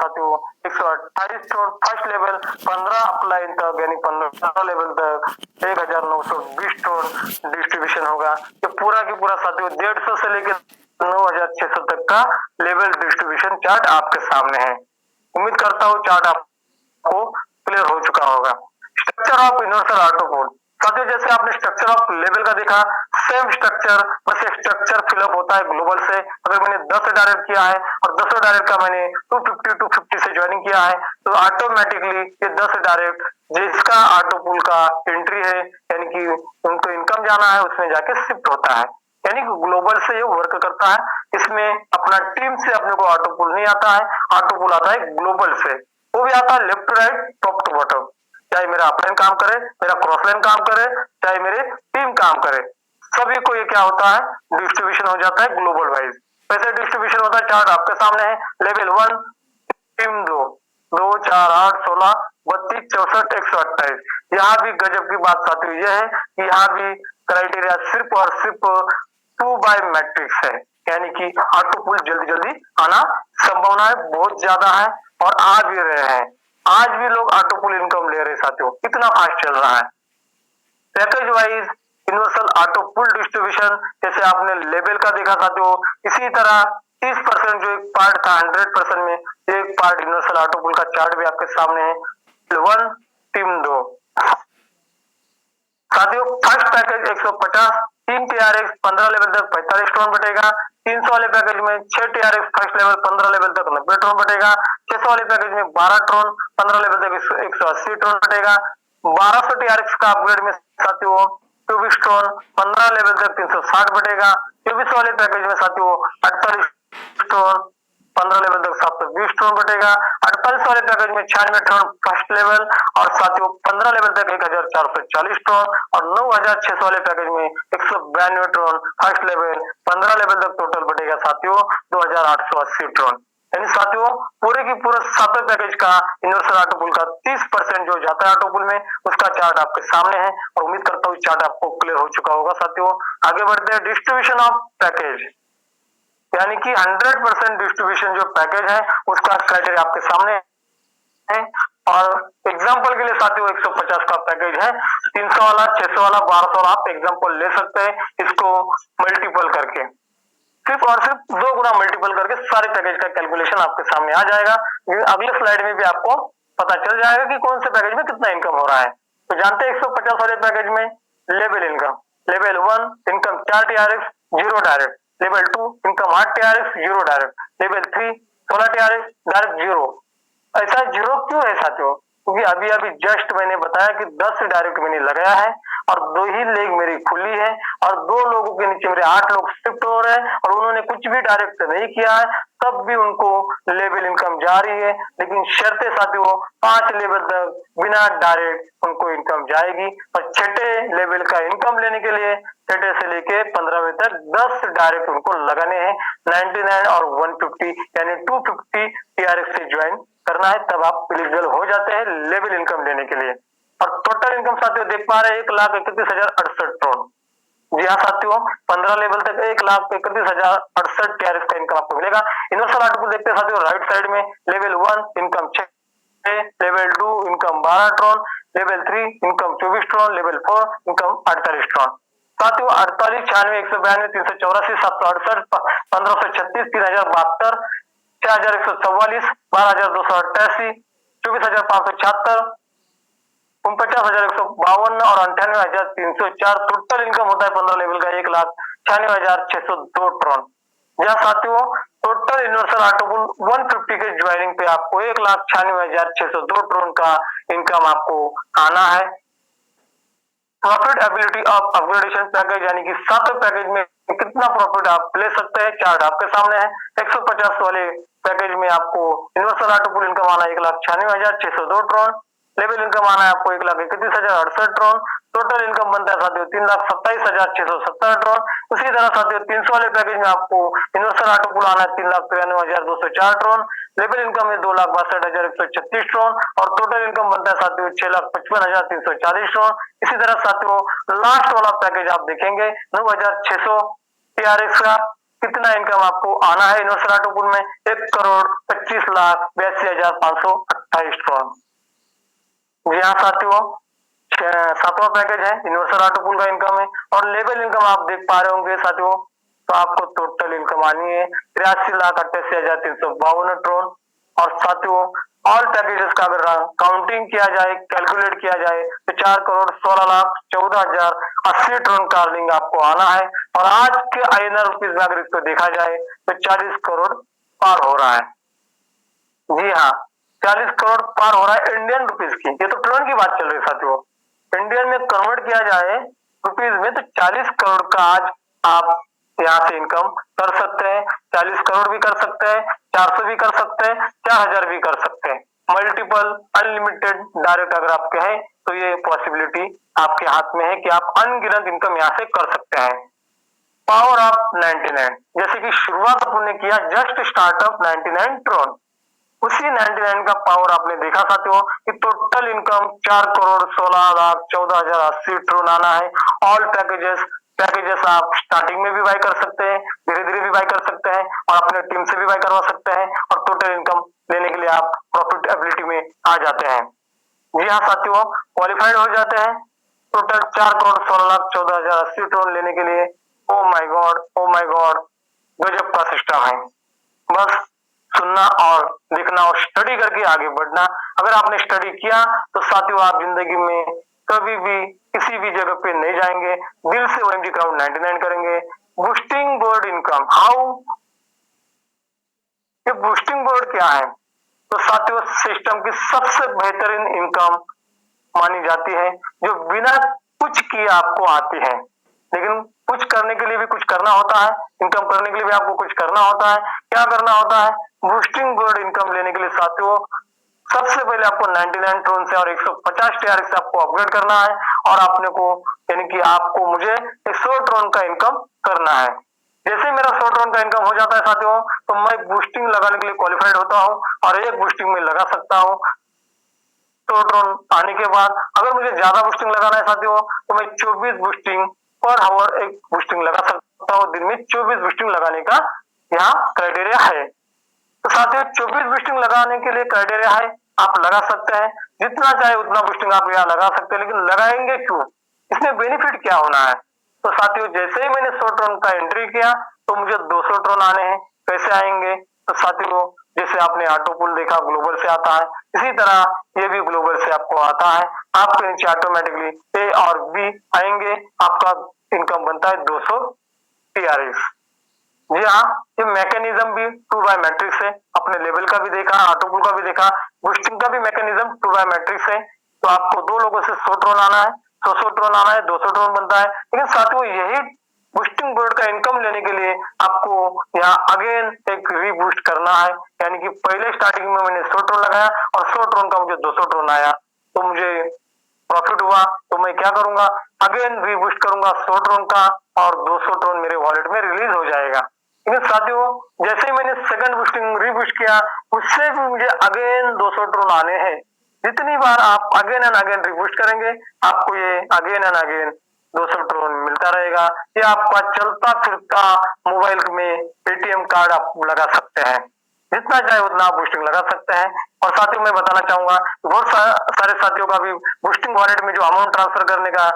साथियों 128 drone first level, 15 upline तक यानी 15 लेवल तक 1920 ड्रोन डिस्ट्रीब्यूशन होगा। ये पूरा की पूरा साथियों 150 से लेकर 9600 तक का लेवल डिस्ट्रीब्यूशन चार्ट आपके सामने है। उम्मीद करता हूँ चार्ट आपको क्लियर हो चुका होगा। स्ट्रक्चर ऑफ यूनिवर्सल ऑटोपोल साथियों, जैसे आपने स्ट्रक्चर ऑफ लेवल का देखा, सेम स्ट्रक्चर, बस एक स्ट्रक्चर फिलअप होता है ग्लोबल से। अगर मैंने 10 से डायरेक्ट किया है और 10 डायरेक्ट का मैंने 250 से ज्वाइनिंग किया है तो ऑटोमेटिकली ये 10 डायरेक्ट जिसका ऑटोपूल का एंट्री है यानी कि उनको इनकम जाना है उसमें जाके शिफ्ट होता है, यानी कि ग्लोबल से ये वर्क करता है। इसमें अपना टीम से अपने को ऑटोपूल नहीं आता है, ऑटोपूल आता है ग्लोबल से। वो भी आता है left to right, top to bottom, चाहे मेरा अपलाइन काम करे, मेरा क्रॉस लाइन काम करे, चाहे मेरे टीम काम करे, सभी को ये क्या होता है डिस्ट्रीब्यूशन हो जाता है ग्लोबल वाइज। वैसे डिस्ट्रीब्यूशन होता है, चार्ट आपके सामने है। Level 1 team 2 4 8 16 32 64 128। यहाँ भी गजब की बात साथियों यह है कि यहाँ भी क्राइटेरिया सिर्फ और सिर्फ 2 बाय मैट्रिक्स है, यानी कि ऑटोपूल जल्दी जल्दी आना संभावनाएं बहुत ज्यादा है और आ भी रहे हैं। आज भी लोग ऑटोपूल इनकम ले रहे साथियों, इतना फास्ट चल रहा है। Package wise universal autopool distribution जैसे आपने लेवल का देखा साथियों, इसी तरह 30% जो एक पार्ट था 100% में, एक पार्ट यूनिवर्सल ऑटोपूल का चार्ट भी आपके सामने है। 1 टीम 2 साथियों, फर्स्ट पैकेज 150 3 टीआरएक्स 15 लेवल तक 45 टन बटेगा। 300 वाले पैकेज में 6 टीआरएक्स फर्स्ट लेवल 15 लेवल तक 90 टन बटेगा। 600 वाले पैकेज में 12 टन 15 लेवल तक 180 टन बटेगा। 1200 टीआरएक्स का अपग्रेड में साथियों 24 टन 15 लेवल तक 360 बटेगा। 24 वाले पैकेज में साथियों 48 टन 15 लेवल तक 720 टन बटेगा। 48 वाले पैकेज में 96 टन फर्स्ट लेवल और साथियों 15 लेवल तक 1440 टन और 9600 वाले पैकेज में 192 टन फर्स्ट लेवल, 15 लेवल तक टोटल बटेगा साथियों 2880 टन। यानी साथियों पूरे की पूरे सातों पैकेज का यूनिवर्सल ऑटोपूल का 30% जो जाता है ऑटोपूल में उसका चार्ट आपके सामने है और उम्मीद करता हूँ चार्ट आपको क्लियर हो चुका होगा साथियों। आगे बढ़ते हैं डिस्ट्रीब्यूशन ऑफ पैकेज, यानी कि 100% डिस्ट्रीब्यूशन जो पैकेज है उसका क्राइटेरिया आपके सामने है। और एग्जांपल के लिए साथियों 150 का पैकेज है, 300 वाला 600 वाला 1200 वाला आप एग्जांपल ले सकते हैं, इसको मल्टीपल करके सिर्फ और सिर्फ 2 गुना मल्टीपल करके सारे पैकेज का कैलकुलेशन आपके सामने आ जाएगा। अगले स्लाइड में भी आपको पता चल जाएगा कि कौन से पैकेज में कितना इनकम हो रहा है। तो जानते हैं 150 वाले पैकेज में level income, level 1 income 4 TRX 0 direct, level 2 income 8 TRX 0 direct, level 3 16 TRX direct 0। ऐसा 0 क्यों है साथियों? क्योंकि अभी अभी जस्ट मैंने बताया कि 10 डायरेक्ट मैंने लगाया है और 2 ही लेग मेरी खुली है और 2 लोगों के नीचे मेरे 8 लोग शिफ्ट हो रहे हैं और उन्होंने कुछ भी डायरेक्ट नहीं किया है, तब भी उनको लेवल इनकम जा रही है। लेकिन शर्तें साथियों 5 लेवल तक बिना डायरेक्ट उनको इनकम जाएगी और छठे लेवल का इनकम लेने के लिए छठे से लेके 15वें तक 10 डायरेक्ट उनको लगाने हैं। 99 और 150 यानी 250 टीआरएक्स से ज्वाइन करना है, तब आप एलिजिबल हो जाते हैं लेवल इनकम लेने के लिए। और टोटल इनकम साथियों देख पा रहे हैं 1,31,068 टन। जी हाँ साथियों 15 लेवल तक 1,31,068 टीआरएक्स का इनकम आपको मिलेगा। यूनिवर्सल ऑटोपूल देखते हैं साथियों राइट साइड में, level 1 income 6, level 2 income 12 Tron, level 3 income 24 Tron, level 4 income 48 Tron. साथियों 48 96 192 384 768 1536 3072 6144 12288 24576 49,152 और 98,304 टोटल इनकम होता है 15 लेवल का 1,96,602 टन। जहाँ साथियों टोटल यूनिवर्सल ऑटोपूल 150 के ज्वाइनिंग पे आपको 1,96,602 टन का इनकम आपको आना है। Profit ability of upgradation package यानी कि 7 पैकेज में कितना प्रॉफिट आप ले सकते हैं चार्ट आपके सामने है। 150 वाले पैकेज में आपको यूनिवर्सल ऑटोपूल इनकम आना 1,96,602 टन, लेवल इनकम आना है आपको 1,31,068 टन, टोटल इनकम बनता है साथियों 3,27,670 टन। उसी तरह साथियों 300 वाले पैकेज में आपको यूनिवर्सल ऑटोपूल आना है 3,93,204 टन, लेवल इनकम है 2,62,136 टन और टोटल इनकम बनता है साथियों 6,55,340 टन। इसी तरह साथियों लास्ट वाला पैकेज आप देखेंगे 9,600 टीआरएक्स का कितना इनकम आपको आना है इन्वेस्टर ऑटो पूल में? 1,25,82,528 ट्रॉन। जी हाँ साथियों, सातवां पैकेज है यूनिवर्सल ऑटो पूल का इनकम है। और लेवल इनकम आप देख पा रहे होंगे साथियों, तो आपको टोटल इनकम आनी है 83,88,352 ट्रोन। और साथियों ऑल पैकेजेस का अगर काउंटिंग किया जाए, कैलकुलेट किया जाए, तो 4,16,14,080 ट्रोन का अर्निंग आपको आना है। और आज के INR रुपीज में अगर इसको देखा जाए तो 40 करोड़ पार हो रहा है। जी हाँ, 40 करोड़ पार हो रहा है इंडियन रुपीज की। ये तो ट्रोन की बात चल रही है साथियों। इंडियन में कन्वर्ट किया जाए रुपीज में तो 40 करोड़ का आज आप यहाँ से इनकम कर सकते हैं। 40 करोड़ भी कर सकते हैं, 400 भी कर सकते हैं, 4,000 भी कर सकते हैं। मल्टीपल अनलिमिटेड डायरेक्ट अगर आप कहें तो ये पॉसिबिलिटी आपके हाथ में है कि आप अनगिनत इनकम यहाँ से कर सकते हैं। पावर ऑफ 99, जैसे कि शुरुआत आपने किया जस्ट स्टार्टअप 99 ट्रोन, उसी 99 का पावर आपने देखा साथियों कि टोटल इनकम 4,16,14,080 ट्रोन आना है। ऑल पैकेजेस आप स्टार्टिंग में भी बाय कर सकते हैं, धीरे धीरे भी बाय कर सकते हैं, और अपने टीम से भी बाय करवा सकते हैं, और टोटल इनकम लेने के लिए आप प्रॉफिटेबिलिटी में आ जाते हैं। जी हाँ साथियों, क्वालिफाइड हो जाते हैं टोटल 4,16,14,080 ट्रोन लेने के लिए। Oh my God, oh my God, गजब का सिस्टम है। बस सुनना और देखना और स्टडी करके आगे बढ़ना। अगर आपने स्टडी किया तो साथियों आप जिंदगी में कभी भी किसी भी जगह पे नहीं जाएंगे, दिल से OMG क्राउड 99 करेंगे। Boosting board income, how? ये बूस्टिंग बोर्ड क्या है? तो साथियों सिस्टम की सबसे बेहतरीन इनकम मानी जाती है, जो बिना कुछ किए आपको आती है। लेकिन कुछ करने के लिए भी कुछ करना होता है, इनकम करने के लिए भी आपको कुछ करना होता है। क्या करना होता है? बूस्टिंग बोर्ड इनकम लेने के लिए साथियों सबसे पहले आपको 99 ट्रोन से और 150 TRX से आपको अपग्रेड करना है, और आपने को यानी कि आपको मुझे 100 ट्रोन का इनकम करना है। जैसे मेरा 100 ट्रोन का इनकम हो जाता है साथियों, तो मैं बूस्टिंग लगाने के लिए क्वालिफाइड होता हूँ, और एक बूस्टिंग में लगा सकता हूँ। 100 ट्रोन आने के बाद अगर मुझे ज्यादा बूस्टिंग लगाना है साथियों, तो मैं 24 बूस्टिंग पर आवर एक बूस्टिंग लगा सकता हूँ। दिन में 24 बूस्टिंग लगाने का यहाँ क्राइटेरिया है। तो साथियों 24 बूस्टिंग लगाने के लिए क्राइटेरिया है, आप लगा सकते हैं जितना चाहे उतना बूस्टिंग आप यहाँ लगा सकते हैं। लेकिन लगाएंगे क्यों, इसमें बेनिफिट क्या होना है? तो साथियों जैसे ही मैंने 100 ट्रोन का एंट्री किया तो मुझे 200 ट्रोन आने हैं। कैसे आएंगे? तो साथियों जैसे आपने ऑटो पूल देखा ग्लोबल से आता है, इसी तरह ये भी ग्लोबल से आपको आता है। आपके नीचे ऑटोमेटिकली A और B आएंगे, आपका इनकम बनता है 200 TRX। जी हाँ, ये मैकेनिज्म भी 2 बाय मैट्रिक्स है। अपने लेवल का भी देखा, ऑटो पूल का भी देखा, बूस्टिंग का भी मैकेनिज्म 2 बाय मैट्रिक्स है। तो आपको 2 लोगों से 100 ट्रोन आना है, 100 ट्रोन आना है, 200 ट्रोन बनता है। लेकिन साथियों यही बूस्टिंग बोर्ड का इनकम लेने के लिए आपको यहाँ अगेन एक रीबूस्ट करना है। यानी कि पहले स्टार्टिंग में मैंने 100 ट्रोन लगाया और 100 ट्रोन का मुझे 200 ट्रोन आया, तो मुझे प्रॉफिट हुआ। तो मैं क्या करूंगा? अगेन रीबूस्ट करूंगा 100 ट्रोन का, और 200 ट्रोन मेरे वॉलेट में रिलीज हो जाएगा। लेकिन साथियों जैसे ही मैंने सेकंड बूस्टिंग रीबूस्ट किया, उससे भी मुझे अगेन 200 ट्रोन आने हैं। जितनी बार आप अगेन एंड अगेन रीबूस्ट करेंगे, आपको ये अगेन एंड अगेन 200 ट्रोन मिलता रहेगा। ये आपका चलता फिरता मोबाइल में ATM कार्ड आप लगा सकते हैं, जितना चाहे उतना आप बूस्टिंग लगा सकते हैं। और साथियों मैं बताना चाहूंगा बहुत सारे साथियों का भी बूस्टिंग वॉलेट में जो अमाउंट ट्रांसफर करने का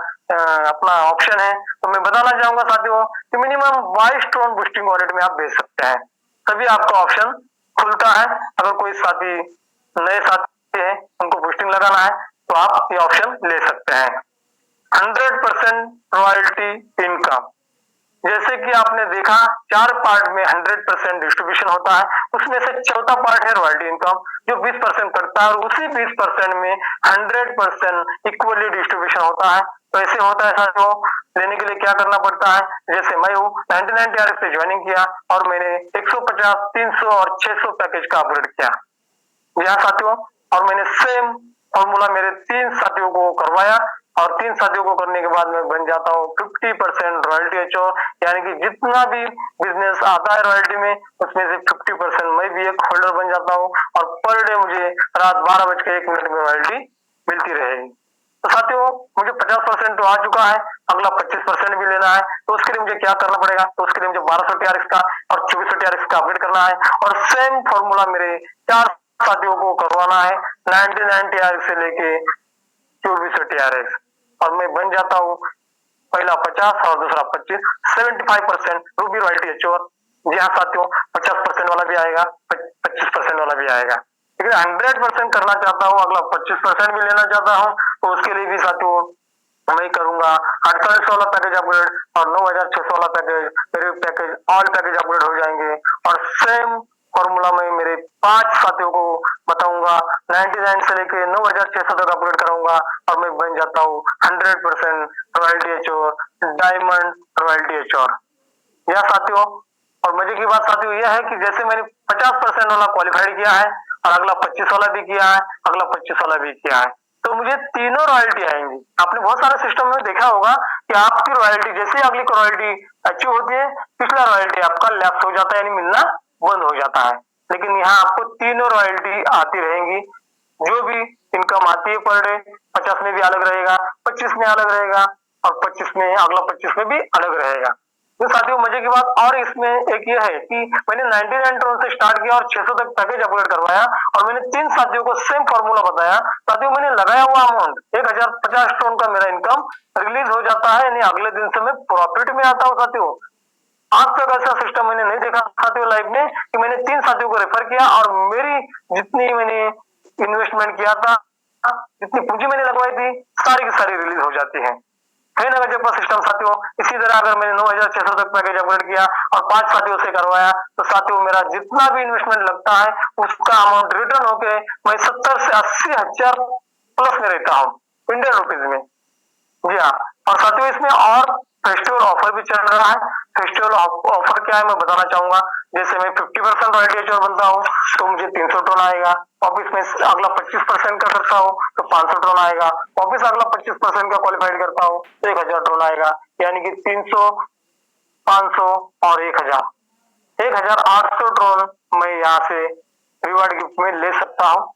अपना ऑप्शन है, तो मैं बताना चाहूंगा साथियों कि मिनिमम 22 ट्रोन बूस्टिंग वॉलेट में आप भेज सकते हैं, तभी आपका ऑप्शन खुलता है। अगर कोई साथी नए साथी है उनको बूस्टिंग लगाना है तो आप ये ऑप्शन ले सकते हैं। 100% रॉयल्टी इनकम, जैसे कि आपने देखा 4 पार्ट में 100% डिस्ट्रीब्यूशन होता है, उसमें से चौथा पार्ट है रॉयल्टी इनकम जो 20% करता है, और उसी 20% में 100% इक्वली डिस्ट्रीब्यूशन होता है। तो ऐसे होता है साथियों, लेने के लिए क्या करना पड़ता है? जैसे मैं हूँ 99 TRX से ज्वाइनिंग किया और मैंने 150, 300 और 600 पैकेज का अपग्रेड किया। यहाँ साथियों, और मैंने सेम फॉर्मूला मेरे 3 साथियों को करवाया, और 3 साथियों को करने के बाद मैं बन जाता हूँ 50% रॉयल्टी एचओ। यानी कि जितना भी बिजनेस आता है रॉयल्टी में, उसमें से 50% मैं भी एक होल्डर बन जाता हूँ, और पर डे मुझे रात 12 बज के 1 मिनट में रॉयल्टी मिलती रहेगी। तो साथियों मुझे 50% तो आ चुका है, अगला 25% भी लेना है, तो उसके लिए मुझे क्या करना पड़ेगा? तो उसके लिए मुझे 1200 टीआरएक्स का और 2400 टीआरएक्स का अपडेट करना है और सेम फॉर्मूला मेरे 4 साथियों को करवाना है 99 टीआरएक्स से लेके 2400 टीआरएक्स और मैं बन जाता हूँ पहला 50 और दूसरा 25 75% रूबी रॉयल्टी एच्योर। जी हाँ साथियों 50% वाला भी आएगा 25% वाला भी आएगा, लेकिन 100% करना चाहता हूँ, अगला 25% भी लेना चाहता हूँ, तो उसके लिए भी साथियों मैं करूंगा 4800 वाला पैकेज अपग्रेड और 9600 वाला पैकेज, मेरे पैकेज ऑल पैकेज अपग्रेड हो जाएंगे और सेम फॉर्मूला में मेरे 5 साथियों को बताऊंगा 99 से लेके 9600 तक अपग्रेड कराऊंगा और मैं बन जाता हूँ 100% रॉयल्टी एच्योर, डायमंड रॉयल्टी एच्योर। यह साथियों और मजे की बात साथियों यह है कि जैसे मैंने 50% वाला क्वालिफाइड किया है और अगला 25 वाला भी किया है, अगला 25 वाला भी किया है, तो मुझे तीनों रॉयल्टी आएंगी। आपने बहुत सारे सिस्टम में देखा होगा कि आपकी रॉयल्टी जैसे अगली रॉयल्टी अचीव होती है, पिछला रॉयल्टी आपका लैप्स हो जाता है यानी मिलना बंद हो जाता है, लेकिन यहाँ आपको तीनों रॉयल्टी आती रहेंगी। जो भी इनकम आती है पर डे 50 में भी अलग रहेगा, 25 में अलग रहेगा और 25 में अगला 25 में भी अलग रहेगा। तो साथियों मजे की बात और इसमें एक ये है कि मैंने 99 टोन से स्टार्ट किया और 600 तक पैकेज अपग्रेड करवाया और मैंने 3 साथियों को सेम फॉर्मूला बताया। साथियों मैंने लगाया हुआ अमाउंट 1050 टोन का मेरा इनकम रिलीज हो जाता है, यानी अगले दिन से मैं प्रॉफिट में आता हूँ साथियों। आज तक ऐसा सिस्टम मैंने नहीं देखा साथियों लाइफ में कि मैंने 3 साथियों को रेफर किया और मेरी जितनी मैंने इन्वेस्टमेंट किया था, जितनी पूंजी मैंने लगवाई थी, सारी की सारी रिलीज हो जाती है ना गजब का सिस्टम साथियों। इसी तरह अगर मैंने 9600 तक पैकेज अपग्रेड किया और 5 साथियों से करवाया तो साथियों मेरा जितना भी इन्वेस्टमेंट लगता है उसका अमाउंट रिटर्न होके मैं 70 से 80 हजार प्लस में रहता हूँ इंडियन रुपीज में। जी हाँ और साथियों इसमें और फेस्टिवल ऑफर भी चल रहा है। फेस्टिवल ऑफर क्या है मैं बताना चाहूंगा। जैसे मैं 50% रॉयल्टी एच्योर बनता हूँ तो मुझे 300 टोन आएगा, वापिस मैं अगला 25% का करता हूँ तो 500 टोन आएगा, वापिस अगला 25% का क्वालिफाइड करता हूँ तो 1000 टोन आएगा, यानी कि 300, 500 और 1000, 1800 टोन मैं यहाँ से रिवार्ड गिफ्ट में ले सकता हूँ।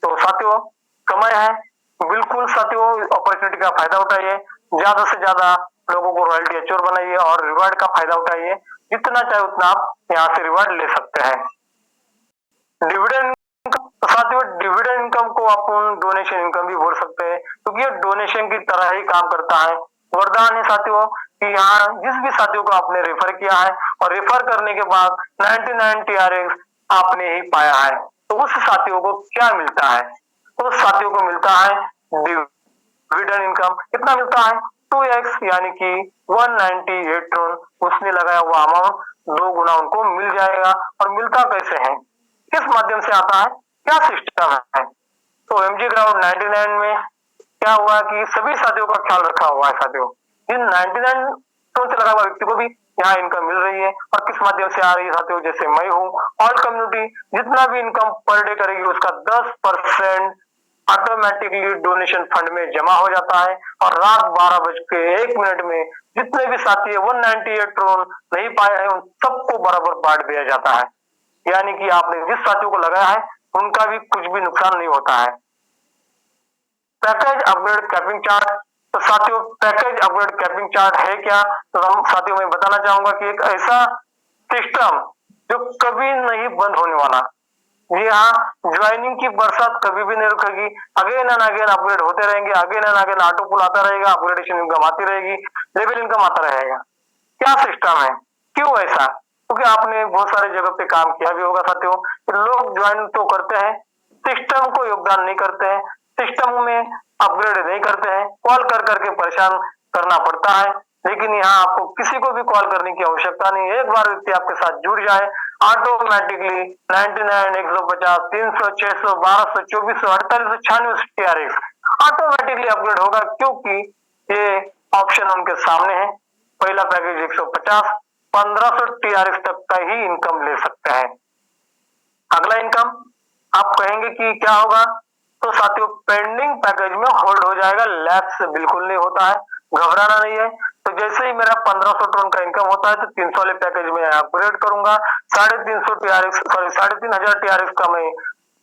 तो साथियों समय है, बिल्कुल साथियों अपॉर्चुनिटी का फायदा उठाइए, ज्यादा से ज्यादा लोगों को रॉयल्टी एच्योर बनाइए और रिवार्ड का फायदा उठाइए, जितना चाहे उतना आप यहाँ से रिवार्ड ले सकते हैं। डिविडेंड तो साथियों डिविडेंड इनकम को अपन डोनेशन इनकम भी बोल सकते हैं क्योंकि ये डोनेशन की तरह ही काम करता है। वरदान है साथियों कि यहाँ जिस भी साथियों को आपने रेफर किया है और रेफर करने के बाद 99 टीआरएक्स आपने ही पाया है, तो उस साथियों को क्या मिलता है? उस साथियों को मिलता है डिविडेंड इनकम। कितना मिलता है? 2x यानी कि 198 टन उसने लगाया हुआ अमाउंट 2 गुना उनको मिल जाएगा। और मिलता कैसे है, किस माध्यम से आता है, क्या सिस्टम है? तो एमजी ग्राउंड 99 में क्या हुआ कि सभी साथियों का ख्याल रखा हुआ है साथियों, इन 99 टन से लगा हुआ व्यक्ति को भी यहाँ इनकम मिल रही है और किस माध्यम से आ रही है साथियों, जैसे मैं हूँ ऑल कम्युनिटी जितना भी इनकम पर डे करेगी उसका 10% ऑटोमेटिकली डोनेशन फंड में जमा हो जाता है और रात 12:01 में जितने भी साथी है 198 टोन नहीं पाए हैं उन सबको बराबर बांट दिया जाता है, यानी कि आपने जिस साथियों को लगाया है उनका भी कुछ भी नुकसान नहीं होता है। पैकेज अपग्रेड कैपिंग चार्ट, तो साथियों पैकेज अपग्रेड कैपिंग चार्ट है क्या? तो हम साथियों मैं बताना चाहूंगा कि एक ऐसा सिस्टम जो कभी नहीं बंद होने वाला। जी हाँ ज्वाइनिंग की बरसात कभी भी नहीं रुकेगी, अगेन एंड अगेन अपग्रेड होते रहेंगे, अगेन एंड अगेन ऑटो पुल आता रहेगा, अपग्रेडेशन इनकम आती रहेगी, लेवल इनकम आता रहेगा। क्या सिस्टम है, क्यों ऐसा? क्योंकि आपने बहुत सारे जगह पे काम किया भी होगा साथियों, लोग ज्वाइन तो करते हैं, सिस्टम को योगदान नहीं करते हैं, सिस्टम में अपग्रेड नहीं करते हैं, कॉल कर करके परेशान करना पड़ता है। लेकिन यहाँ आपको किसी को भी कॉल करने की आवश्यकता नहीं, एक बार व्यक्ति आपके साथ जुड़ जाए ऑटोमेटिकली 99, 150, 300, 600, 1200, 2400, 4896 टीआरएक्स ऑटोमेटिकली अपग्रेड होगा क्योंकि ये ऑप्शन उनके सामने है। पहला पैकेज 150, 1500 टीआरएक्स तक का ही इनकम ले सकते हैं। अगला इनकम आप कहेंगे कि क्या होगा, तो साथियों पेंडिंग पैकेज में होल्ड हो जाएगा, लैप्स बिल्कुल नहीं होता है, घबराना नहीं है। तो जैसे ही मेरा 1500 टन का इनकम होता है तो 300 वाले पैकेज में अपग्रेड करूंगा, 350 टीआरएक्स सॉरी 3500 टीआरएक्स का मैं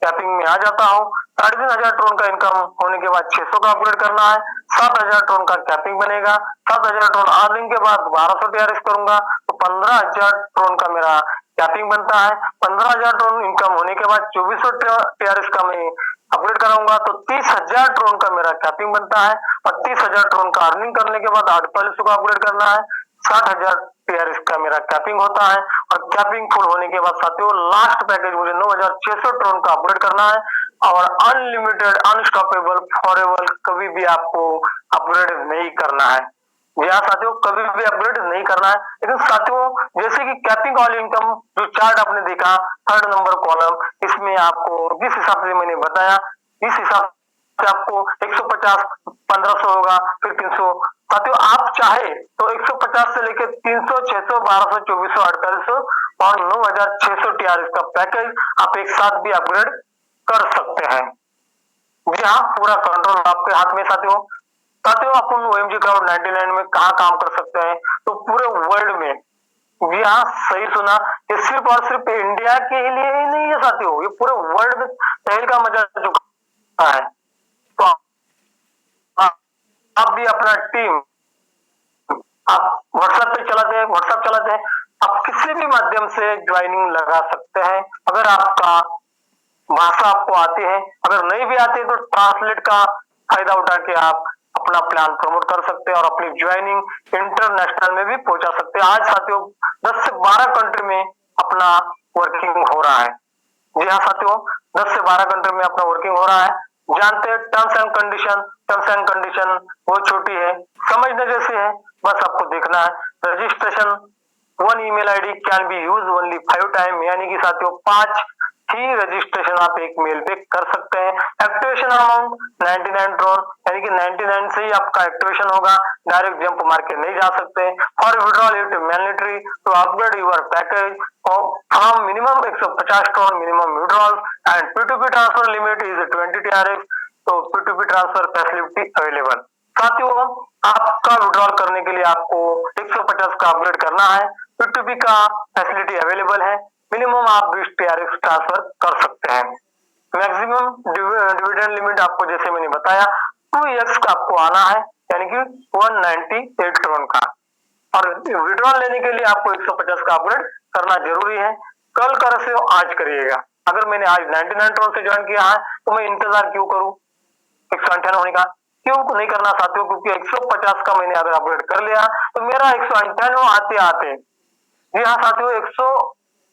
कैपिंग में आ जाता हूँ। 3,500 ट्रोन का इनकम होने के बाद 600 का अपग्रेड करना है, 7,000 ट्रोन का कैपिंग बनेगा। 7,000 ट्रोन अर्निंग के बाद 1200 टीआरएक्स करूंगा तो 15,000 ट्रोन का मेरा कैपिंग बनता है। 15,000 ट्रोन इनकम होने के बाद 2400 टीआरएक्स का मैं अपग्रेड कराऊंगा तो 30,000 ट्रोन का मेरा कैपिंग बनता है। और 30,000 ट्रोन का अर्निंग करने के बाद 4800 का अपग्रेड करना है, 60,000 टीआरएक्स का मेरा कैपिंग होता है। और कैपिंग फुल होने के बाद साथियों लास्ट पैकेज मुझे 9,600 ट्रोन का अपग्रेड करना है और अनलिमिटेड अनस्टॉपेबल फॉरएवर कभी भी आपको अपग्रेड नहीं करना है। जी हाँ साथियों, कभी भी अपग्रेड नहीं करना है। लेकिन साथियों जैसे कि कैपिंग ऑल इनकम जो चार्ट आपने देखा 3rd नंबर कॉलम, इसमें आपको जिस हिसाब से मैंने बताया इस हिसाब से आपको 150 1500 होगा, फिर 300। साथियों आप चाहे तो 150 से लेकर 300 600 1200 2400 4800 और 9,600 टीआरएक्स का पैकेज आप एक साथ भी अपग्रेड कर सकते हैं। जी हाँ, पूरा कंट्रोल आपके हाथ में साथियों। साथियों अपन ओएमजी क्लाउड 99 में कहाँ काम कर सकते हैं, तो पूरे वर्ल्ड में। जी हाँ सही सुना, ये सिर्फ और सिर्फ इंडिया के लिए ही नहीं है साथियों, ये पूरे वर्ल्ड में तहल का मजा चुका है। तो आप भी अपना टीम आप व्हाट्सएप चलाते हैं, आप किसी भी माध्यम से ज्वाइनिंग लगा सकते हैं। अगर आपका भाषा आपको आती है, अगर नहीं भी आती है तो ट्रांसलेट का फायदा उठा के आप अपना प्लान प्रमोट कर सकते हैं और अपनी ज्वाइनिंग इंटरनेशनल में भी पहुंचा सकते हैं। आज साथियों 10 से 12 कंट्री में अपना वर्किंग हो रहा है। जी हाँ साथियों, 10 से 12 कंट्री में अपना वर्किंग हो रहा है। जानते हैं टर्म्स एंड कंडीशन बहुत छोटी है, समझने जैसी है, बस आपको देखना है। Registration 1 email ID can be use only 5 time, यानी कि साथियों 5 ही रजिस्ट्रेशन आप एक मेल पे कर सकते हैं। एक्टिवेशन अमाउंट 99 ट्रोन, यानी कि 99 से ही आपका एक्टिवेशन होगा, डायरेक्ट जंप मार के नहीं जा सकते। For withdrawal it mandatory to upgrade your package from minimum 150 Tron minimum withdrawal and P2P transfer limit is 20 TRX, तो P2P ट्रांसफर फैसिलिटी अवेलेबल। साथियों आपका विड्रॉल करने के लिए आपको 150 का अपग्रेड करना है, P2P का फैसिलिटी अवेलेबल है, मिनिमम आप 20 टीआरएक्स ट्रांसफर कर सकते हैं। मैक्सिमम डिविडेंड लिमिट आपको जैसे मैंने बताया 2x का आपको आना है, यानी कि 198 ट्रोन का। और विड्रॉल लेने के लिए आपको 150 का अपग्रेड करना जरूरी है। कल कर से आज करिएगा। अगर मैंने आज 99 ट्रोन से ज्वाइन किया है तो मैं इंतजार क्यों करूं 198 होने का, क्यों नहीं करना साथियों, क्योंकि 150 का मैंने अगर अपग्रेड कर लिया तो मेरा 198 आते आते, जी हाँ साथियों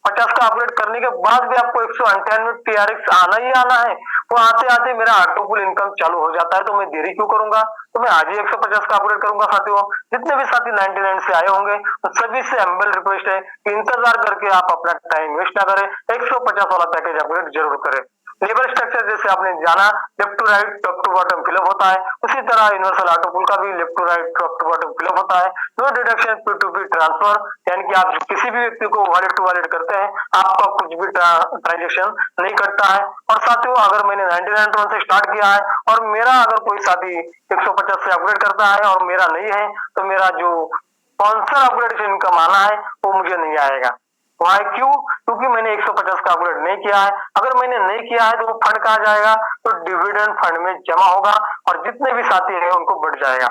150 का अपग्रेड करने के बाद भी आपको 198 टीआरएक्स आना ही आना है, वो आते आते मेरा ऑटोपुल इनकम चालू हो जाता है, तो मैं देरी क्यों करूंगा, तो मैं आज ही 150 का अपग्रेड करूंगा। साथियों जितने भी साथी 99 से आए होंगे तो सभी से हम्बल रिक्वेस्ट है कि इंतजार करके आप अपना टाइम वेस्ट ना करें, 150 वाला पैकेज अपग्रेड जरूर करें। लेबर स्ट्रक्चर जैसे आपने जाना left to right top to bottom fill up होता है, उसी तरह यूनिवर्सल ऑटोपुल का भी left to right top to bottom fill up होता है। नो डिडक्शन P2P ट्रांसफर, यानी कि आप किसी भी व्यक्ति को वॉलेट टू वॉलेट करते हैं आपका कुछ भी ट्रांजेक्शन नहीं कटता है। और साथियों अगर मैंने 99 ट्रोन से स्टार्ट किया है और मेरा अगर कोई साथी 150 से अपग्रेड करता है और मेरा नहीं है तो मेरा जो स्पॉन्सर अपग्रेड इनकम आना है वो मुझे नहीं आएगा। वहां क्यों, क्योंकि मैंने 150 का अपग्रेड नहीं किया है। अगर मैंने नहीं किया है तो वो फंड कहाँ जाएगा, तो डिविडेंड फंड में जमा होगा और जितने भी साथी हैं उनको बढ़ जाएगा।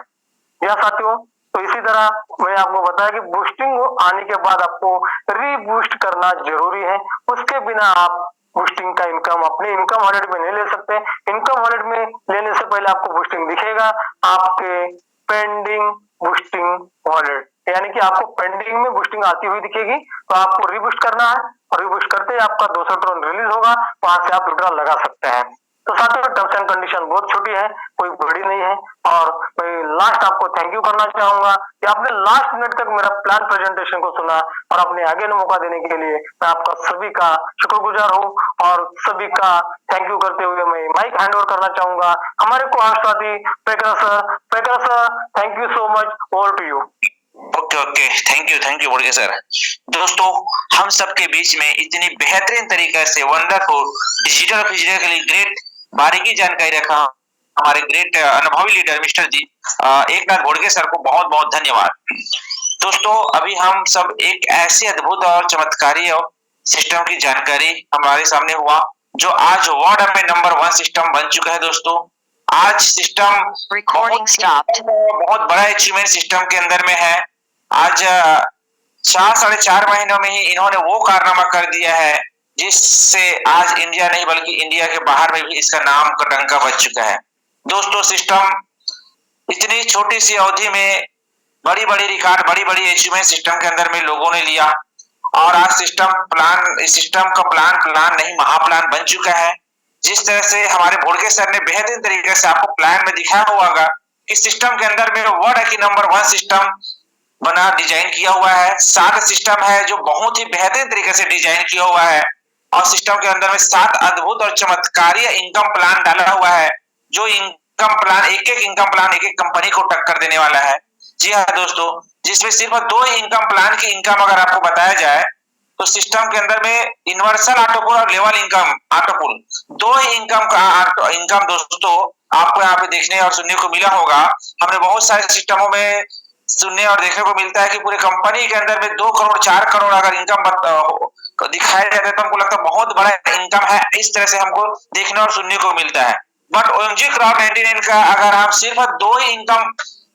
या साथियों तो इसी तरह मैंने आपको बताया कि बूस्टिंग आने के बाद आपको रीबूस्ट करना जरूरी है, उसके बिना आप बूस्टिंग का इनकम अपने इनकम वॉलेट में नहीं ले सकते। इनकम वॉलेट में लेने से पहले आपको बूस्टिंग दिखेगा आपके पेंडिंग बूस्टिंग वॉलेट, यानी कि आपको पेंडिंग में बूस्टिंग आती हुई दिखेगी, तो आपको रीबूस्ट करना है और रीबूस्ट करते ही आपका 200 ट्रोन रिलीज होगा, वहां से आप विड्रॉल लगा सकते हैं। तो साथियों टर्म्स एंड कंडीशन बहुत छोटी है, कोई बड़ी नहीं है। और मैं लास्ट आपको थैंक यू करना चाहूंगा कि आपने लास्ट मिनट तक मेरा प्लान प्रेजेंटेशन को सुना और अपने आगे ने मौका देने के लिए मैं आपका सभी का शुक्रगुजार हूँ और सभी का थैंक यू करते हुए मैं माइक हैंड ओवर करना चाहूंगा हमारे को साथी Pekra sir, thank you so much, over to you. Okay thank you बोलके सर। दोस्तों हम सबके बीच में इतनी बेहतरीन तरीके से वंडरफुल डिजिटल फिजिकल के लिए ग्रेट बारीकी जानकारी रखा हमारे ग्रेट अनुभवी लीडर मिस्टर जी एकनाथ घोड़के सर को बहुत बहुत धन्यवाद। दोस्तों अभी हम सब एक ऐसे अद्भुत और चमत्कारी सिस्टम की जानकारी हमारे सामने हुआ जो आज वर्ल्ड में नंबर 1 सिस्टम बन चुका है दोस्तों। आज सिस्टम Recording stopped. बहुत बड़ा अचीवमेंट सिस्टम के अंदर में है। आज 4 साढ़े 4 महीनों में ही इन्होंने वो कारनामा कर दिया है जिससे आज इंडिया नहीं बल्कि इंडिया के बाहर में भी इसका नाम का डंका बज चुका है। दोस्तों सिस्टम इतनी छोटी सी अवधि में बड़ी-बड़ी रिकॉर्ड, बड़ी-बड़ी अचीवमेंट सिस्टम के अंदर में लोगों ने लिया और आज सिस्टम का प्लान नहीं महाप्लान बन चुका है। जिस तरह से हमारे भोड़के सर ने बेहतरीन तरीके से आपको प्लान में दिखाया होगा कि सिस्टम के अंदर में वर्ल्ड की नंबर 1 सिस्टम बना डिजाइन किया हुआ है। 7 सिस्टम है जो बहुत ही बेहतरीन तरीके से डिजाइन किया हुआ है और सिस्टम के अंदर में 7 अद्भुत और चमत्कारी इनकम प्लान डाला हुआ है जो इनकम प्लान एक-एक कंपनी को टक्कर देने वाला है। जी हाँ दोस्तों, जिसमें सिर्फ 2 इनकम प्लान की इनकम अगर आपको बताया जाए तो सिस्टम के अंदर में यूनिवर्सल ऑटोपूल और लेवल इनकम ऑटोपूल 2 इनकम दोस्तों आपको यहाँ पे देखने और सुनने को मिला होगा। हमने बहुत सारे सिस्टमों में सुनने और देखने को मिलता है कि पूरे कंपनी के अंदर में 2 करोड़ 4 करोड़ अगर इनकम दिखाया जाता है तो हमको लगता है बहुत बड़ा इनकम है। इस तरह से हमको देखने और सुनने को मिलता है। बट ओएमजी क्राउड 99 का अगर हम सिर्फ 2 इनकम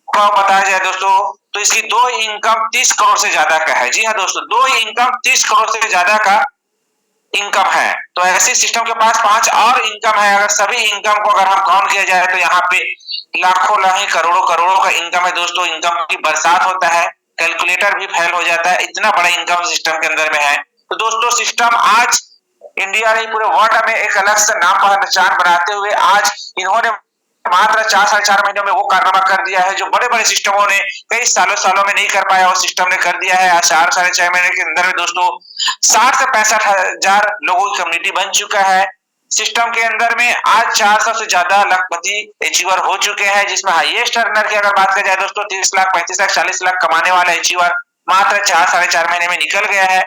को बताया जाए दोस्तों तो इसकी 2 इनकम 30 करोड़ से ज्यादा का है। जी हाँ दोस्तों, 2 इनकम 30 करोड़ से ज्यादा का इनकम है। तो ऐसे सिस्टम के पास 5 और इनकम है। अगर सभी इनकम को अगर हम काउंट किया जाए तो यहाँ पे लाखों नहीं करोड़ों का इनकम है दोस्तों। इनकम की बरसात होता है, कैलकुलेटर भी फेल हो जाता है, इतना बड़ा इनकम सिस्टम के अंदर में है। तो दोस्तों सिस्टम आज इंडिया नहीं पूरे वर्ल्ड में एक अलग सा नाम पहचान बनाते हुए आज इन्होंने मात्र 4 साढ़े 4 महीनों में वो कारनामा कर दिया है जो बड़े-बड़े सिस्टमों ने कई सालों में नहीं कर पाया, वो सिस्टम ने कर दिया है। आज 4 साढ़े 4 महीने के अंदर में दोस्तों 60 से 65 हजार लोगों की कम्युनिटी बन चुका है। सिस्टम के अंदर में आज 400 से ज्यादा लखपति अचीवर हो चुके हैं, जिसमें हाईएस्ट अर्नर की अगर बात की जाए दोस्तों 30 लाख 35 लाख 40 लाख कमाने वाला अचीवर मात्र 4 साढ़े 4 महीने में निकल गया है।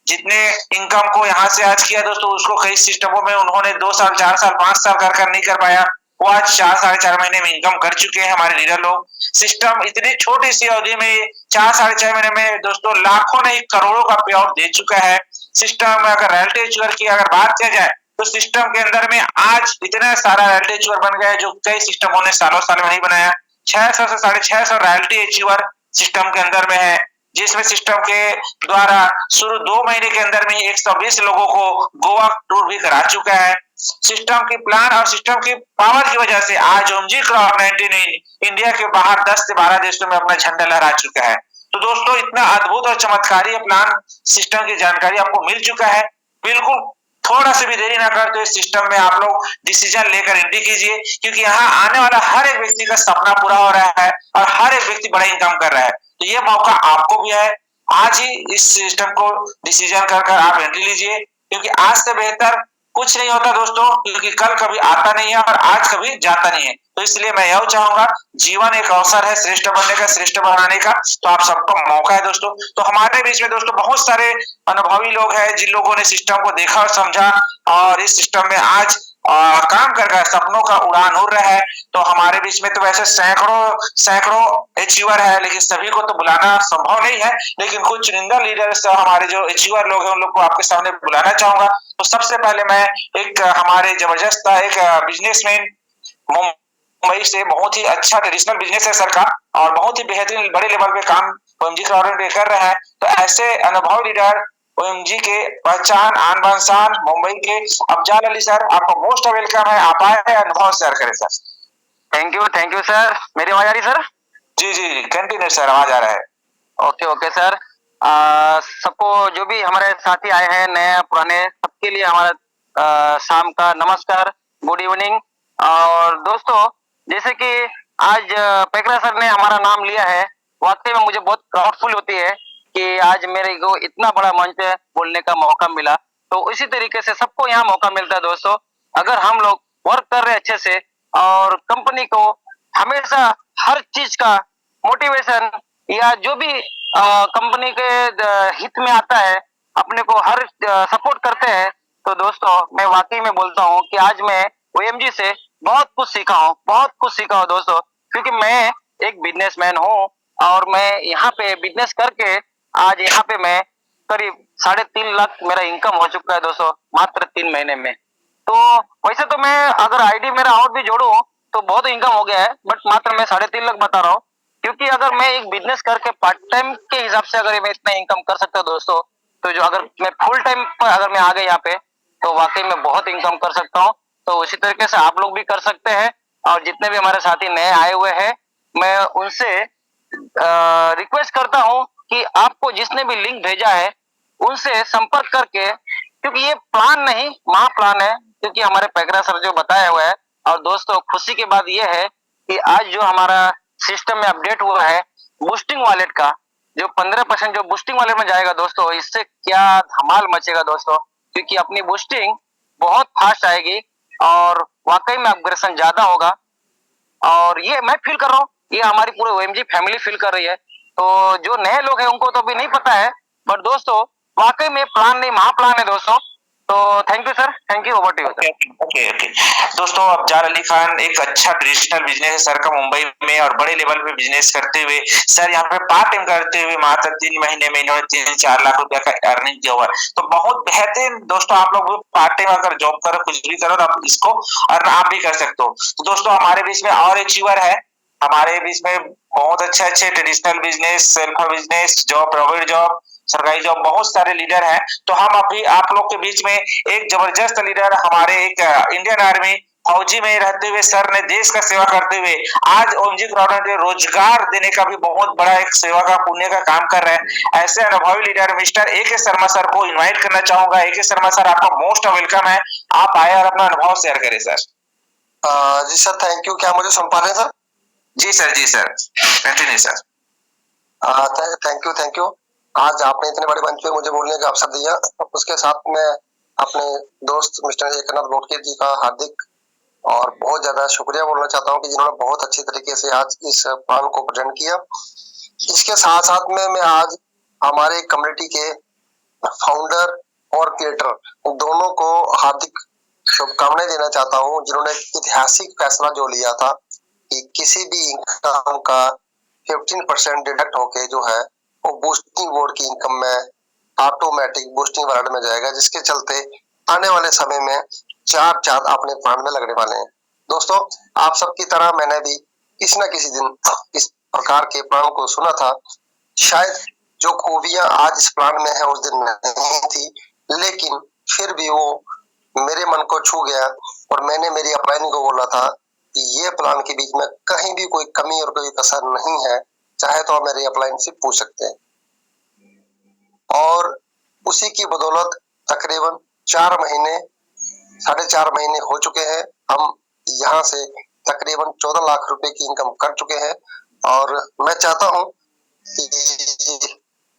जितने इनकम को यहाँ से आज किया दोस्तों उसको कई सिस्टमों में उन्होंने 2 साल 4 साल 5 साल कर नहीं कर पाया, वो आज 4 साढ़े 4 महीने में इनकम कर चुके हैं हमारे लीडर लोग। सिस्टम इतनी छोटी सी अवधि में 4 साढ़े 4 महीने में दोस्तों लाखों नहीं करोड़ों का पे आउट दे चुका है। सिस्टम में अगर रॉयल्टी अचीवर की अगर बात किया जाए तो सिस्टम के अंदर में आज इतना सारा रॉयल्टी अचीवर बन गया है जो कई सिस्टमों ने सालों साल में नहीं बनाया। 600 से 650 रॉयल्टी अचीवर सिस्टम के अंदर में है, जिसमें सिस्टम के द्वारा शुरू 2 महीने के अंदर में ही 120 लोगों को गोवा टूर भी करा चुका है। सिस्टम की प्लान और सिस्टम की पावर की वजह से आज ओएमजी क्राउड 99 इंडिया के बाहर 10 से 12 देशों में अपना झंडा लहरा चुका है। तो दोस्तों इतना अद्भुत और चमत्कारी प्लान सिस्टम की जानकारी आपको मिल चुका है। बिल्कुल थोड़ा सा भी देरी ना करते इस सिस्टम में आप लोग डिसीजन लेकर एंट्री कीजिए, क्योंकि यहाँ आने वाला हर एक व्यक्ति का सपना पूरा हो रहा है और हर एक व्यक्ति बड़ा इनकम कर रहा है। तो ये मौका आपको भी है, आज ही इस सिस्टम को डिसीजन कर आप एंट्री लीजिए, क्योंकि आज से बेहतर कुछ नहीं होता दोस्तों, क्योंकि कल कभी आता नहीं है और आज कभी जाता नहीं है। तो इसलिए मैं यह चाहूंगा, जीवन एक अवसर है श्रेष्ठ बनने का, श्रेष्ठ बनाने का, तो आप सबको मौका है दोस्तों। तो हमारे बीच में दोस्तों बहुत सारे अनुभवी लोग हैं जिन लोगों ने सिस्टम को देखा और समझा और इस सिस्टम में आज काम कर सपनों का उड़ान उड़ रहा है। तो हमारे बीच में तो वैसे सैकड़ों अचीवर है, लेकिन सभी को तो बुलाना संभव नहीं है, लेकिन कुछ चुनिंदा लीडर्स हमारे जो अचीवर लोग हैं उन लोग को आपके सामने बुलाना चाहूंगा। तो सबसे पहले मैं एक हमारे जबरदस्त एक बिजनेसमैन मुंबई से, बहुत ही अच्छा ट्रेडिशनल बिजनेस है सर का और बहुत ही बेहतरीन बड़े लेवल पे काम ओएमजी क्राउड कर रहे हैं। तो ऐसे अनुभव लीडर ओएमजी के पहचान आन बान शान मुंबई के अफजाल अली सर, आपको मोस्ट वेलकम है, आप आए अनुभव शेयर करें सर। Thank you sir. मेरी आवाज आ रही सर? जी कंटिन्यू सर, आवाज आ रहा है। Okay sir. सबको जो भी हमारे साथी आए हैं नए पुराने सबके लिए हमारा शाम का नमस्कार, गुड इवनिंग। और दोस्तों जैसे कि आज पेकरा सर ने हमारा नाम लिया है, वाकई में मुझे बहुत प्राउडफुल होती है कि आज मेरे को इतना बड़ा मंच पे बोलने का मौका मिला। तो इसी तरीके से सबको यहाँ मौका मिलता है दोस्तों, अगर हम लोग वर्क कर रहे अच्छे से और कंपनी को हमेशा हर चीज का मोटिवेशन या जो भी कंपनी के हित में आता है अपने को हर सपोर्ट करते हैं। तो दोस्तों मैं वाकई में बोलता हूँ कि आज मैं ओएमजी से बहुत कुछ सीखा हूँ दोस्तों, क्योंकि मैं एक बिजनेसमैन हूँ और मैं यहाँ पे बिजनेस करके आज यहाँ पे मैं करीब 3.5 लाख मेरा इनकम हो चुका है दोस्तों, मात्र 3 महीने में। तो वैसे तो मैं अगर आईडी मेरा और भी जोड़ू तो बहुत इनकम हो गया है, बट मात्र मैं 3.5 लाख बता रहा हूँ, क्योंकि अगर मैं एक बिजनेस करके पार्ट टाइम के हिसाब से अगर मैं इतना इनकम कर सकता हूँ दोस्तों, तो जो अगर मैं फुल टाइम पर अगर मैं आ गया यहाँ पे तो वाकई में बहुत इनकम कर सकता हूँ। तो उसी तरीके से आप लोग भी कर सकते हैं, और जितने भी हमारे साथी नए आए हुए हैं मैं उनसे रिक्वेस्ट करता हूँ कि आपको जिसने भी लिंक भेजा है उनसे संपर्क करके, क्योंकि ये प्लान नहीं महा प्लान है, क्योंकि हमारे पैगरा सर जो बताया हुआ है। और दोस्तों खुशी की बात यह है कि आज जो हमारा सिस्टम में अपडेट हुआ है बूस्टिंग वॉलेट का, जो 15% जो बूस्टिंग वॉलेट में जाएगा दोस्तों, इससे क्या धमाल मचेगा दोस्तों, क्योंकि अपनी बूस्टिंग बहुत फास्ट आएगी और वाकई में अपग्रेडेशन ज्यादा होगा। और ये मैं फील कर रहा हूँ, ये हमारी पूरे ओएमजी फैमिली फील कर रही है। तो जो नए लोग हैं उनको तो अभी नहीं पता है, बट दोस्तों वाकई में प्लान नहीं महा प्लान है दोस्तों। तो thank you sir, thank you, over to you sir. Okay okay दोस्तों, अफजार अली खान एक अच्छा ट्रेडिशनल बिजनेस है सर का मुंबई में, और बड़े लेवल पे बिजनेस करते हुए सर यहाँ पे पार्ट टाइम करते हुए मात्र 3 महीने में इन्होंने 3-4 लाख रुपया का अर्निंग किया हुआ है। तो बहुत बेहतरीन दोस्तों, आप लोग पार्ट टाइम अगर जॉब करो कुछ भी करो तो आप इसको अर्न आप भी कर सकते हो। तो दोस्तों हमारे बीच में और अचीवर है, हमारे बीच में बहुत अच्छे अच्छे traditional business, self business, job, private job, सरकारी जॉब, बहुत सारे लीडर हैं। तो हम अभी आप लोग के बीच में एक जबरदस्त लीडर, हमारे एक इंडियन आर्मी फौजी में रहते हुए सर ने देश का सेवा करते हुए आज ओमजी क्राउड में रोजगार देने का भी बहुत बड़ा एक सेवा का पुण्य का काम कर रहे हैं। ऐसे अनुभवी leader mister A K Sharma sir को इनवाइट करना चाहूंगा। ए के शर्मा सर, आपका मोस्ट वेलकम है, आप आए और अपना अनुभव शेयर करें सर। जी सर, थैंक यू। क्या मुझे सुन पा रहे हैं सर? जी सर, जी sir, continue sir. Thank you. आज आपने इतने बड़े मंच पे मुझे बोलने का अवसर दिया। उसके साथ में अपने दोस्त मिस्टर एकनाथ बोटके जी का हार्दिक और बहुत ज्यादा शुक्रिया बोलना चाहता हूं कि जिन्होंने बहुत अच्छी तरीके से आज इस प्लान को प्रेजेंट किया। इसके साथ साथ में मैं आज हमारे कम्युनिटी के फाउंडर और क्रिएटर दोनों को हार्दिक शुभकामनाएं देना चाहता हूं, जिन्होंने ऐतिहासिक फैसला जो लिया था कि किसी भी इनकम का 15% डिडक्ट होके जो है वो बूस्टिंग बोर्ड की इनकम में ऑटोमेटिक बूस्टिंग वॉलेट में जाएगा, जिसके चलते आने वाले समय में 4 चांद अपने प्लान में लगने वाले हैं। दोस्तों, आप सबकी तरह मैंने भी किसी न किसी दिन इस प्रकार के प्लान को सुना था। शायद जो खूबियां आज इस प्लान में है उस दिन नहीं थी, लेकिन फिर भी वो मेरे मन को छू गया और मैंने मेरी अपलाइन को बोला था कि ये प्लान के बीच में कहीं भी कोई कमी और कोई कसर नहीं है, चाहे तो आप मेरे अपलाइन से पूछ सकते हैं। और उसी की बदौलत तकरीबन 4 महीने 4.5 महीने हो चुके हैं, हम यहाँ से तकरीबन 14 लाख रुपए की इनकम कर चुके हैं। और मैं चाहता हूँ कि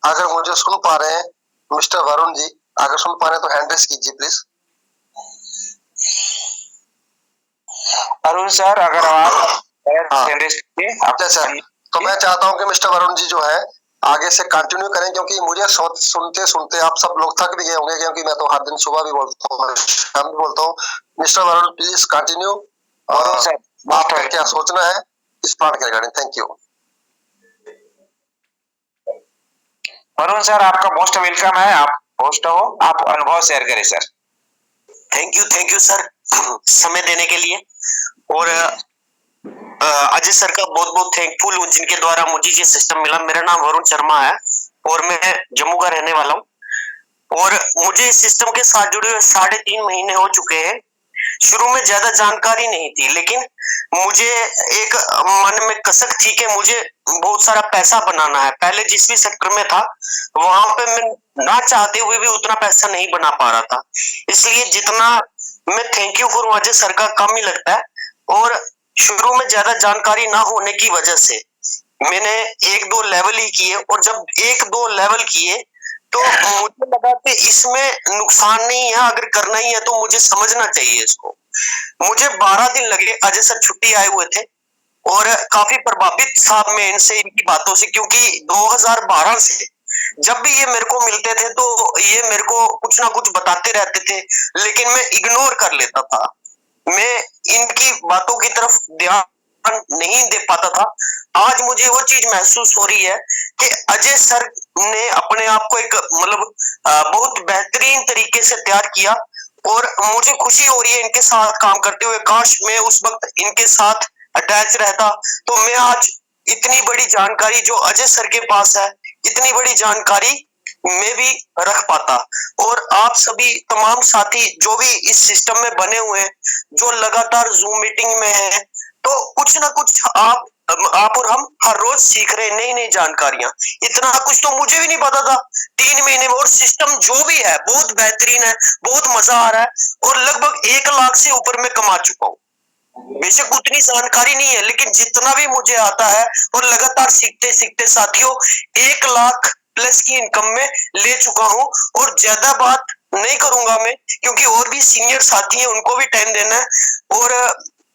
अगर मुझे सुन पा रहे हैं मिस्टर वरुण जी, अगर सुन पा रहे हैं तो हैंड रेस कीजिए प्लीज। अरुण सर, अगर आप अच्छा सर, तो मैं चाहता हूं कि मिस्टर वरुण जी जो है आगे से कंटिन्यू करें, क्योंकि मुझे सुनते सुनते आप सब लोग थक भी गए होंगे, क्योंकि मैं तो हर दिन सुबह भी बोलता हूँ, शाम भी बोलता हूँ। मिस्टर वरुण प्लीज कंटिन्यू, आपका क्या सोचना है इस प्लान के regarding? Thank you. Varun sir, आपका मोस्ट वेलकम है, आप होस्ट हो, आप अनुभव शेयर करें सर। थैंक यू सर समय देने के लिए, और अजय सर का बहुत बहुत थैंकफुल हूँ जिनके द्वारा मुझे ये सिस्टम मिला। मेरा नाम वरुण शर्मा है और मैं जम्मू का रहने वाला हूँ, और मुझे इस सिस्टम के साथ जुड़े हुए 3.5 महीने हो चुके हैं। शुरू में ज्यादा जानकारी नहीं थी, लेकिन मुझे एक मन में कसक थी कि मुझे बहुत सारा पैसा बनाना है। पहले जिस भी सेक्टर में था वहां पे मैं ना चाहते हुए भी उतना पैसा नहीं बना पा रहा था, इसलिए जितना मैं थैंक यू करूं अजय सर का कम ही लगता है। और शुरू में ज्यादा जानकारी ना होने की वजह से मैंने 1-2 लेवल ही किए, और जब 1-2 लेवल किए तो मुझे लगा कि इसमें नुकसान नहीं है, अगर करना ही है तो मुझे समझना चाहिए इसको। मुझे 12 दिन लगे, अजय सर छुट्टी आए हुए थे और काफी प्रभावित था मैं इनसे, इनकी बातों से, क्योंकि 2012 से जब भी ये मेरे को मिलते थे तो ये मेरे को कुछ ना कुछ बताते रहते थे, लेकिन मैं इग्नोर कर लेता था, मैं इनकी बातों की तरफ ध्यान नहीं दे पाता था। आज मुझे वो चीज महसूस हो रही है कि अजय सर ने अपने आप को एक मतलब बहुत बेहतरीन तरीके से तैयार किया, और मुझे खुशी हो रही है इनके साथ काम करते हुए। काश मैं उस वक्त इनके साथ अटैच रहता तो मैं आज इतनी बड़ी जानकारी जो अजय सर के पास है, इतनी बड़ी जानकारी मैं भी रख पाता। और आप सभी तमाम साथी जो भी इस सिस्टम में बने हुए हैं, जो लगातार जूम मीटिंग में है, तो कुछ ना कुछ आप और हम हर रोज सीख रहे नई नई जानकारियां। इतना कुछ तो मुझे भी नहीं पता था 3 महीने में। और सिस्टम जो भी है बहुत बेहतरीन है, बहुत मजा आ रहा है। और लगभग 1 लाख से ऊपर मैं कमा चुका हूँ। बेशक उतनी जानकारी नहीं है, लेकिन जितना भी मुझे आता है और लगातार सीखते सीखते साथियों 1 लाख प्लस की इनकम में ले चुका हूं। और ज्यादा बात नहीं करूंगा मैं, क्योंकि और भी सीनियर साथी हैं, उनको भी टाइम देना है। और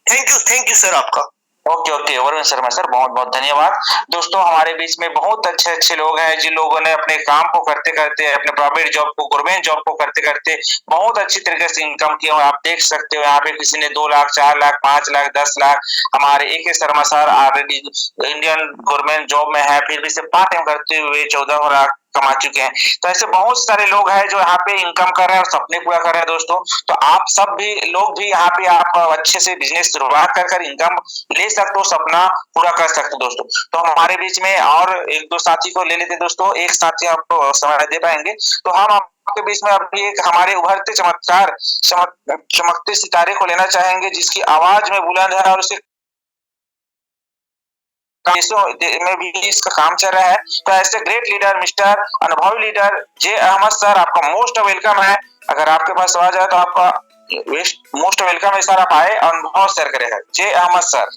थैंक यू सर आपका। Okay okay Varun Sharma sir, बहुत बहुत धन्यवाद। दोस्तों हमारे बीच में बहुत अच्छे अच्छे लोग हैं जिन लोगों ने अपने काम को करते करते, अपने प्राइवेट जॉब को, गवर्नमेंट जॉब को करते करते बहुत अच्छी तरीके से इनकम किया। और आप देख सकते हो यहाँ पे किसी ने 2 लाख, 4 लाख, 5 लाख, 10 लाख। हमारे AK Sharma sir already Indian government job में है, फिर भी से पार्ट टाइम करते हुए 14 लाख कमा चुके हैं। तो ऐसे बहुत सारे लोग हैं जो यहाँ पे इनकम कर रहे हैं और सपने पूरा कर रहे हैं दोस्तों। तो आप सब भी लोग भी यहाँ पे आप अच्छे से बिजनेस शुरुआत कर इनकम ले सकते हो, सपना पूरा कर सकते हो दोस्तों। तो हमारे बीच में और 1-2 साथी को ले लेते हैं दोस्तों। एक साथी आपको समय दे पाएंगे तो हम आपके बीच में अभी एक हमारे उभरते चमत्कार चमकते सितारे को लेना चाहेंगे, जिसकी आवाज में बुलंद है और उसे देशों में भी इसका काम चल रहा है। तो ऐसे ग्रेट लीडर, मिस्टर अनुभवी लीडर जे अहमद सर, आपका मोस्ट वेलकम है। अगर आपके पास आवाज है तो आपका मोस्ट वेलकम है सर, आप आए और अनुभव शेयर करेगा। जे अहमद सर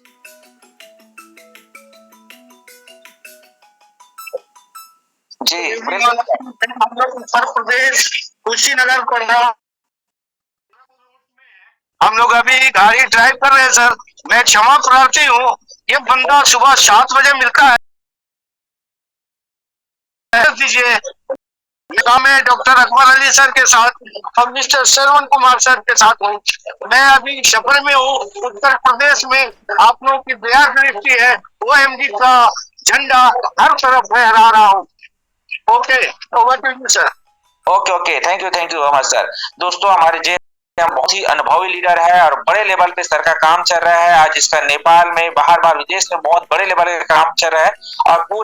जी। हम लोग उत्तर प्रदेश कुशीनगर पढ़ रहा हूँ। हम लोग अभी गाड़ी ड्राइव कर रहे हैं सर। मैं क्षमा प्रार्थी हूँ, ये बंदा सुबह 7 बजे मिलता है। दीजिए, मैं डॉक्टर अकबर अली सर के साथ और मिस्टर श्रवण कुमार सर के साथ हूँ। मैं अभी सफर में हूँ उत्तर प्रदेश में। आप लोगों की दया दृष्टि है, OMG का झंडा हर तरफ फहरा रहा हूँ। Okay, over to you sir. Okay okay, thank you Ahmad sir. दोस्तों हमारे जे बहुत ही अनुभवी लीडर है और बड़े लेवल पे सर का काम चल रहा है। आज इसका नेपाल में, बाहर विदेश में बहुत बड़े लेवल का काम चल रहा है और